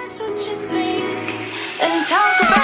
That's what you think and talk about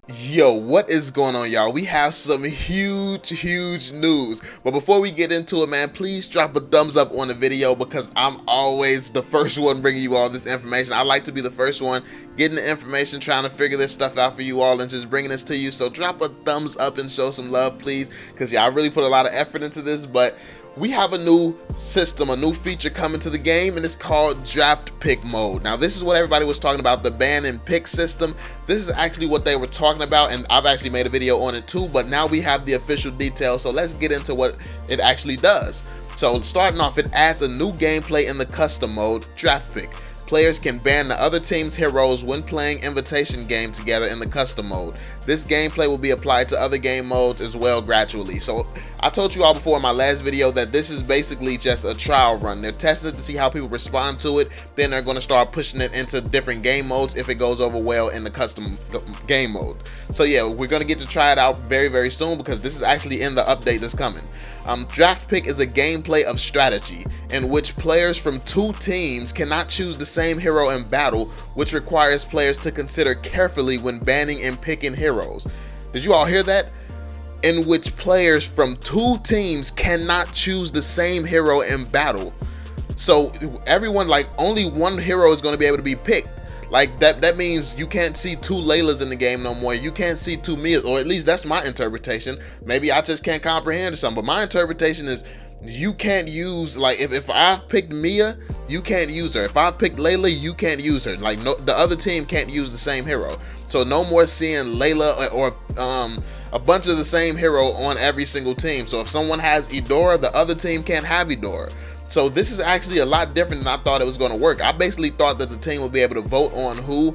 me. Yo, what is going on, y'all? We have some huge news. But before we get into it, man, please drop a thumbs up on the video because I'm always the first one bringing you all this information. I like to be the first one getting the information, trying to figure this stuff out for you all and just bringing this to you. So drop a thumbs up and show some love, please, because yeah, I really put a lot of effort into this. But we have a new system, a new feature coming to the game, and it's called draft pick mode. Now, this is what everybody was talking about, the ban and pick system. This is actually what they were talking about, and I've actually made a video on it too, but now we have the official details, so let's get into what it actually does. So starting off, it adds a new gameplay in the custom mode, draft pick. Players can ban the other team's heroes when playing invitation games together in the custom mode. This gameplay will be applied to other game modes as well gradually. So I told you all before in my last video that this is basically just a trial run. They're testing it to see how people respond to it. Then they're going to start pushing it into different game modes if it goes over well in the custom game mode. So yeah, we're going to get to try it out very soon because this is actually in the update that's coming. Draft pick is a gameplay of strategy in which players from two teams cannot choose the same hero in battle, which requires players to consider carefully when banning and picking heroes. Did you all hear that? In which players from two teams cannot choose the same hero in battle. So everyone, like, only one hero is going to be able to be picked. Like that means you can't see two Laylas in the game no more. You can't see two Mias, or at least that's my interpretation. Maybe I just can't comprehend or something, but my interpretation is you can't use, like, if I've picked Mia, you can't use her. If I've picked Layla, you can't use her. Like, no, the other team can't use the same hero. So no more seeing Layla or a bunch of the same hero on every single team. So if someone has Eudora, the other team can't have Eudora. So this is actually a lot different than I thought it was going to work. I basically thought that the team would be able to vote on who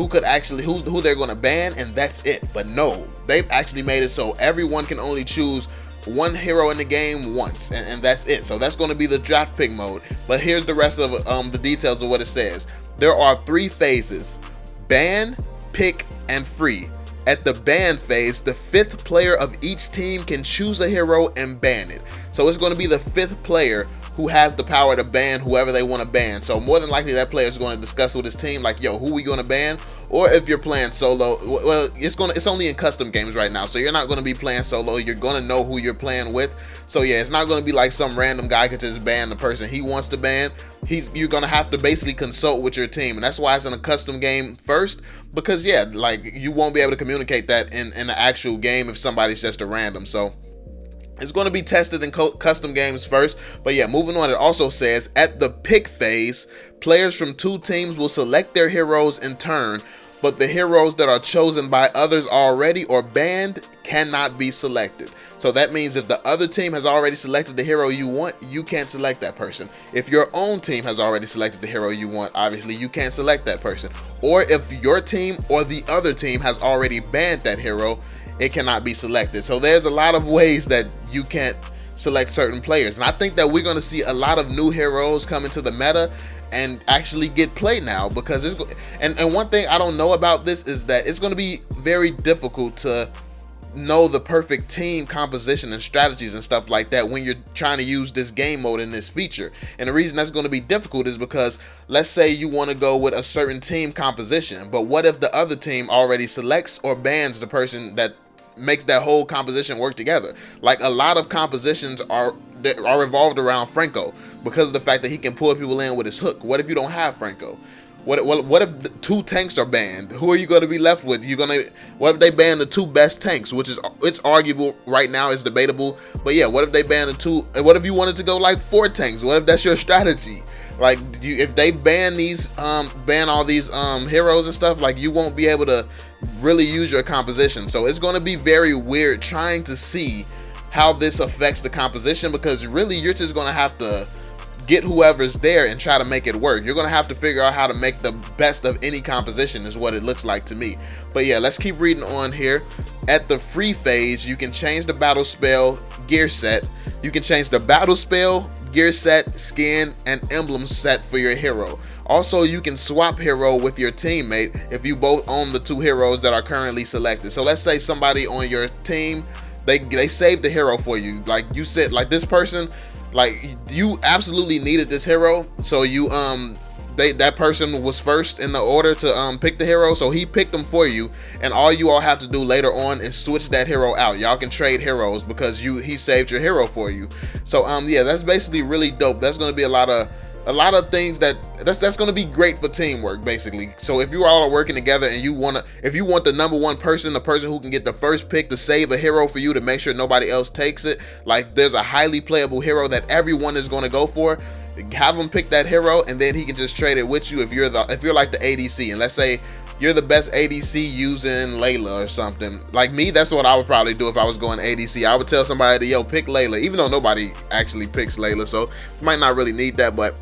could actually, who they're going to ban, and that's it. But no, they've actually made it so everyone can only choose one hero in the game once, and that's it. So that's going to be the draft pick mode. But here's the rest of the details of what it says. There are 3 phases: ban, pick, and free. At the ban phase, the 5th player of each team can choose a hero and ban it. So it's going to be the 5th player who has the power to ban whoever they want to ban. So more than likely that player is going to discuss with his team, like, yo, who we going to ban? Or if you're playing solo, well, it's only in custom games right now, so you're not going to be playing solo. You're going to know who you're playing with. So yeah, it's not going to be like some random guy could just ban the person he wants to ban. You're going to have to basically consult with your team, and that's why it's in a custom game first, because yeah, like, you won't be able to communicate that in the actual game if somebody's just a random. So it's going to be tested in custom games first. But yeah, moving on, it also says at the pick phase, players from 2 teams will select their heroes in turn, but the heroes that are chosen by others already or banned cannot be selected. So that means if the other team has already selected the hero you want, you can't select that person. If your own team has already selected the hero you want, obviously you can't select that person. Or if your team or the other team has already banned that hero, it cannot be selected. So there's a lot of ways that you can't select certain players, and I think that we're going to see a lot of new heroes come into the meta and actually get played now, because and one thing I don't know about this is that it's going to be very difficult to know the perfect team composition and strategies and stuff like that when you're trying to use this game mode in this feature. And the reason that's going to be difficult is because, let's say you want to go with a certain team composition, but what if the other team already selects or bans the person that makes that whole composition work together? Like, a lot of compositions are revolved around Franco because of the fact that he can pull people in with his hook. What if you don't have Franco? What if the 2 tanks are banned? Who are you going to be left with? What if they ban the 2 best tanks, which is, it's arguable right now, it's debatable, but yeah, what if they ban the 2, and what if you wanted to go like 4 tanks? What if that's your strategy? Like, if they ban all these heroes and stuff, like, you won't be able to really use your composition. So it's going to be very weird trying to see how this affects the composition, because really you're just going to have to get whoever's there and try to make it work. You're going to have to figure out how to make the best of any composition, is what it looks like to me. But yeah, let's keep reading on here. At the free phase, you can change the battle spell gear set. You can change the battle spell, gear set, skin, and emblem set for your hero. Also, you can swap hero with your teammate if you both own the 2 heroes that are currently selected. So let's say somebody on your team they saved the hero for you. Like you said, like this person, like you absolutely needed this hero, so you that person was first in the order to pick the hero, so he picked them for you, and all you all have to do later on is switch that hero out. Y'all can trade heroes because he saved your hero for you. So yeah, that's basically really dope. That's going to be a lot of things that's going to be great for teamwork basically. So if you all are working together and if you want the number one person, the person who can get the first pick to save a hero for you to make sure nobody else takes it, like there's a highly playable hero that everyone is going to go for, have him pick that hero, and then he can just trade it with you if you're like the ADC, and let's say you're the best ADC using Layla or something. Like me, that's what I would probably do if I was going ADC. I would tell somebody to, yo, pick Layla, even though nobody actually picks Layla, so you might not really need that, but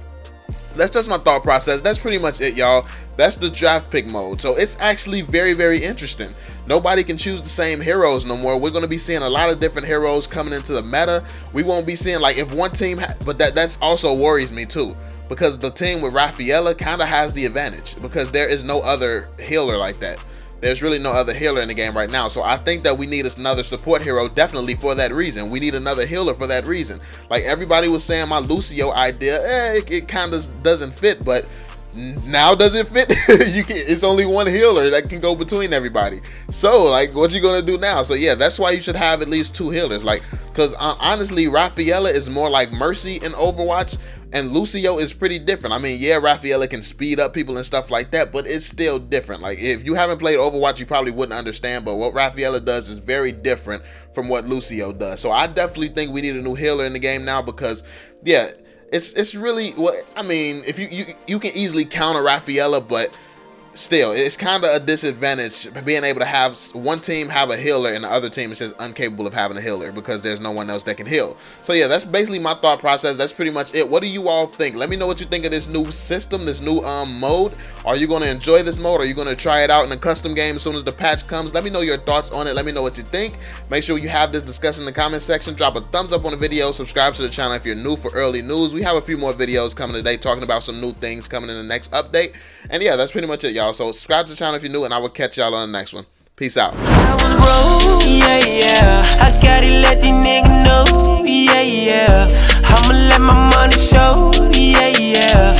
that's just my thought process. That's pretty much it, y'all. That's the draft pick mode. So it's actually very, very interesting. Nobody can choose the same heroes no more. We're going to be seeing a lot of different heroes coming into the meta. We won't be seeing, like, if one team, but that's also worries me too, because the team with Rafaela kind of has the advantage because there is no other healer like that. There's really no other healer in the game right now. So I think that we need another support hero definitely for that reason. We need another healer for that reason. Like everybody was saying my Lucio idea, it kind of doesn't fit, but now does it fit? It's only one healer that can go between everybody. So like, what you gonna do now? So yeah, that's why you should have at least two healers. Like, because honestly, Rafaela is more like Mercy in Overwatch, and Lucio is pretty different. I mean, yeah, Rafaela can speed up people and stuff like that, but it's still different. Like, if you haven't played Overwatch, you probably wouldn't understand, but what Rafaela does is very different from what Lucio does. So I definitely think we need a new healer in the game now because, yeah, it's really, well, I mean, if you can easily counter Rafaela, but still, it's kind of a disadvantage being able to have one team have a healer and the other team is just incapable of having a healer because there's no one else that can heal. So yeah, that's basically my thought process. That's pretty much it. What do you all think? Let me know what you think of this new system, this new mode. Are you going to enjoy this mode? Are you going to try it out in a custom game as soon as the patch comes? Let me know your thoughts on it. Let me know what you think. Make sure you have this discussion in the comment section. Drop a thumbs up on the video. Subscribe to the channel if you're new for early news. We have a few more videos coming today talking about some new things coming in the next update. And yeah, that's pretty much it, y'all. So subscribe to the channel if you're new, and I will catch y'all on the next one. Peace out. I was broke, yeah. I gotta let these niggas know, yeah. I'ma let my money show, yeah.